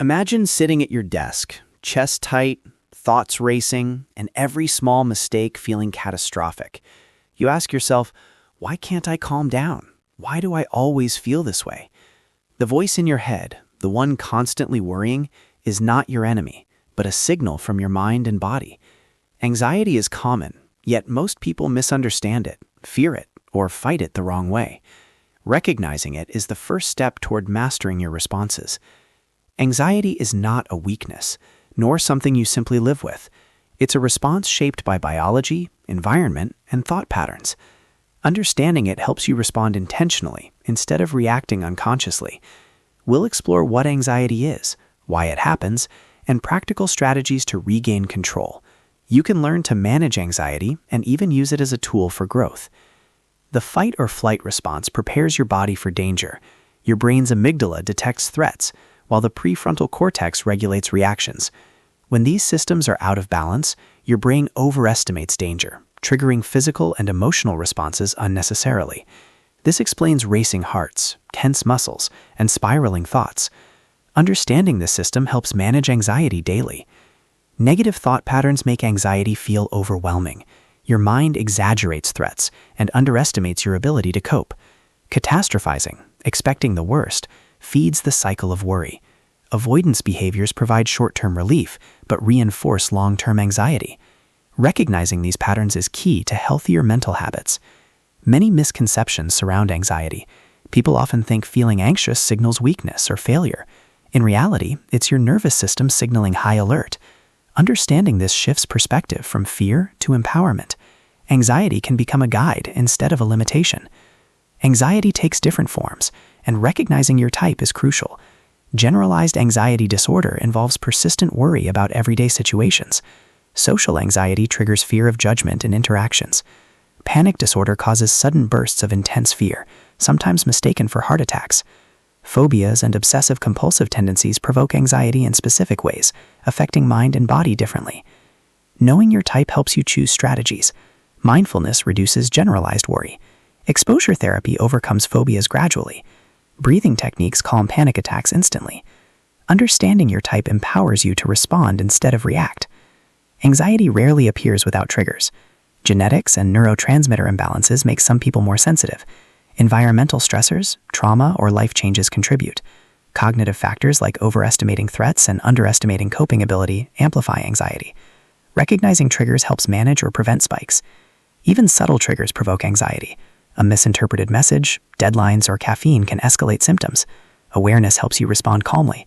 Imagine sitting at your desk, chest tight, thoughts racing, and every small mistake feeling catastrophic. You ask yourself, why can't I calm down? Why do I always feel this way? The voice in your head, the one constantly worrying, is not your enemy, but a signal from your mind and body. Anxiety is common, yet most people misunderstand it, fear it, or fight it the wrong way. Recognizing it is the first step toward mastering your responses. Anxiety is not a weakness, nor something you simply live with. It's a response shaped by biology, environment, and thought patterns. Understanding it helps you respond intentionally instead of reacting unconsciously. We'll explore what anxiety is, why it happens, and practical strategies to regain control. You can learn to manage anxiety and even use it as a tool for growth. The fight or flight response prepares your body for danger. Your brain's amygdala detects threats, while the prefrontal cortex regulates reactions. When these systems are out of balance, your brain overestimates danger, triggering physical and emotional responses unnecessarily. This explains racing hearts, tense muscles, and spiraling thoughts. Understanding this system helps manage anxiety daily. Negative thought patterns make anxiety feel overwhelming. Your mind exaggerates threats and underestimates your ability to cope. Catastrophizing, expecting the worst, feeds the cycle of worry. Avoidance behaviors provide short-term relief, but reinforce long-term anxiety. Recognizing these patterns is key to healthier mental habits. Many misconceptions surround anxiety. People often think feeling anxious signals weakness or failure. In reality, it's your nervous system signaling high alert. Understanding this shifts perspective from fear to empowerment. Anxiety can become a guide instead of a limitation. Anxiety takes different forms, and recognizing your type is crucial. Generalized anxiety disorder involves persistent worry about everyday situations. Social anxiety triggers fear of judgment in interactions. Panic disorder causes sudden bursts of intense fear, sometimes mistaken for heart attacks. Phobias and obsessive-compulsive tendencies provoke anxiety in specific ways, affecting mind and body differently. Knowing your type helps you choose strategies. Mindfulness reduces generalized worry. Exposure therapy overcomes phobias gradually. Breathing techniques calm panic attacks instantly. Understanding your type empowers you to respond instead of react. Anxiety rarely appears without triggers. Genetics and neurotransmitter imbalances make some people more sensitive. Environmental stressors, trauma, or life changes contribute. Cognitive factors like overestimating threats and underestimating coping ability amplify anxiety. Recognizing triggers helps manage or prevent spikes. Even subtle triggers provoke anxiety. A misinterpreted message, deadlines, or caffeine can escalate symptoms. Awareness helps you respond calmly.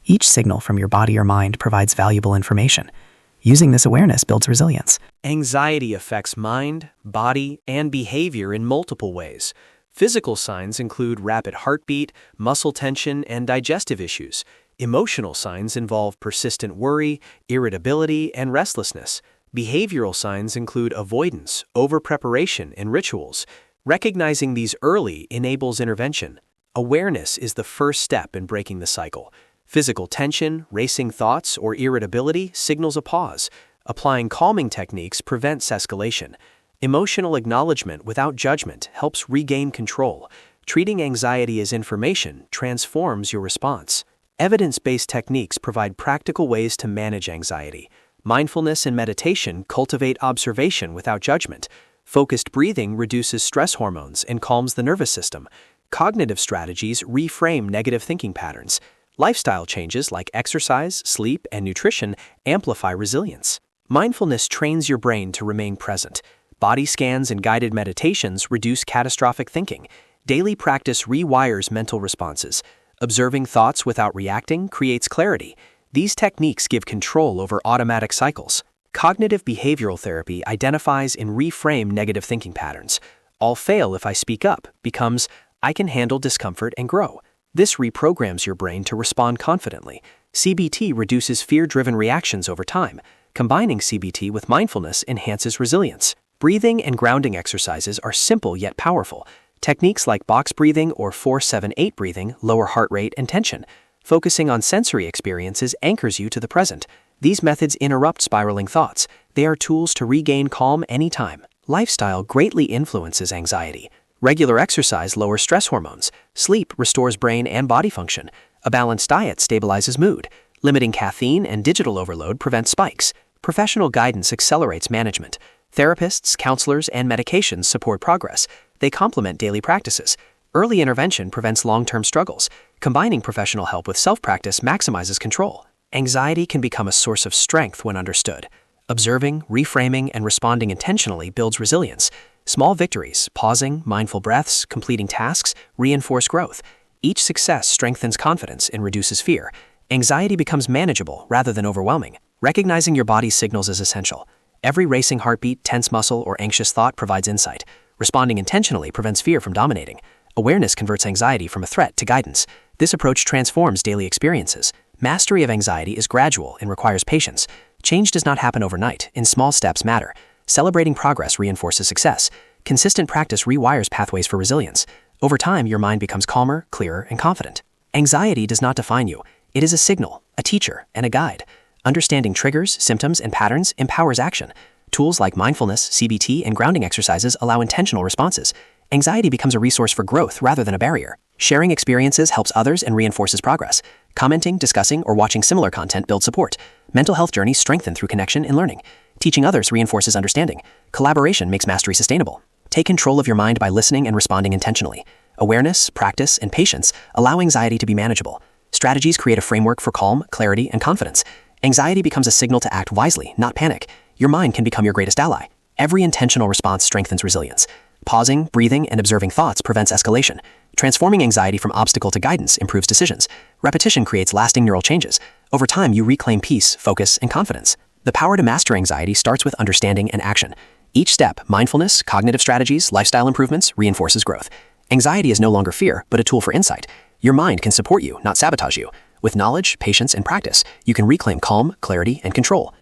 Each signal from your body or mind provides valuable information. Using this awareness builds resilience. Anxiety affects mind, body, and behavior in multiple ways. Physical signs include rapid heartbeat, muscle tension, and digestive issues. Emotional signs involve persistent worry, irritability, and restlessness. Behavioral signs include avoidance, over-preparation, and rituals. Recognizing these early enables intervention. Awareness is the first step in breaking the cycle. Physical tension, racing thoughts, or irritability signals a pause. Applying calming techniques prevents escalation. Emotional acknowledgement without judgment helps regain control. Treating anxiety as information transforms your response. Evidence-based techniques provide practical ways to manage anxiety. Mindfulness and meditation cultivate observation without judgment. Focused breathing reduces stress hormones and calms the nervous system. Cognitive strategies reframe negative thinking patterns. Lifestyle changes like exercise, sleep, and nutrition amplify resilience. Mindfulness trains your brain to remain present. Body scans and guided meditations reduce catastrophic thinking. Daily practice rewires mental responses. Observing thoughts without reacting creates clarity. These techniques give control over automatic cycles. Cognitive behavioral therapy identifies and reframe negative thinking patterns. "I'll fail if I speak up" becomes "I can handle discomfort and grow." This reprograms your brain to respond confidently. CBT reduces fear-driven reactions over time. Combining CBT with mindfulness enhances resilience. Breathing and grounding exercises are simple yet powerful. Techniques like box breathing or 4-7-8 breathing lower heart rate and tension. Focusing on sensory experiences anchors you to the present. These methods interrupt spiraling thoughts. They are tools to regain calm anytime. Lifestyle greatly influences anxiety. Regular exercise lowers stress hormones. Sleep restores brain and body function. A balanced diet stabilizes mood. Limiting caffeine and digital overload prevents spikes. Professional guidance accelerates management. Therapists, counselors, and medications support progress. They complement daily practices. Early intervention prevents long-term struggles. Combining professional help with self-practice maximizes control. Anxiety can become a source of strength when understood. Observing, reframing, and responding intentionally builds resilience. Small victories, pausing, mindful breaths, completing tasks, reinforce growth. Each success strengthens confidence and reduces fear. Anxiety becomes manageable rather than overwhelming. Recognizing your body's signals is essential. Every racing heartbeat, tense muscle, or anxious thought provides insight. Responding intentionally prevents fear from dominating. Awareness converts anxiety from a threat to guidance. This approach transforms daily experiences. Mastery of anxiety is gradual and requires patience. Change does not happen overnight, and small steps matter. Celebrating progress reinforces success. Consistent practice rewires pathways for resilience. Over time, your mind becomes calmer, clearer, and confident. Anxiety does not define you. It is a signal, a teacher, and a guide. Understanding triggers, symptoms, and patterns empowers action. Tools like mindfulness, CBT, and grounding exercises allow intentional responses. Anxiety becomes a resource for growth rather than a barrier. Sharing experiences helps others and reinforces progress. Commenting, discussing, or watching similar content builds support. Mental health journeys strengthen through connection and learning. Teaching others reinforces understanding. Collaboration makes mastery sustainable. Take control of your mind by listening and responding intentionally. Awareness, practice, and patience allow anxiety to be manageable. Strategies create a framework for calm, clarity, and confidence. Anxiety becomes a signal to act wisely, not panic. Your mind can become your greatest ally. Every intentional response strengthens resilience. Pausing, breathing, and observing thoughts prevents escalation. Transforming anxiety from obstacle to guidance improves decisions. Repetition creates lasting neural changes. Over time, you reclaim peace, focus, and confidence. The power to master anxiety starts with understanding and action. Each step, mindfulness, cognitive strategies, lifestyle improvements, reinforces growth. Anxiety is no longer fear, but a tool for insight. Your mind can support you, not sabotage you. With knowledge, patience, and practice, you can reclaim calm, clarity, and control.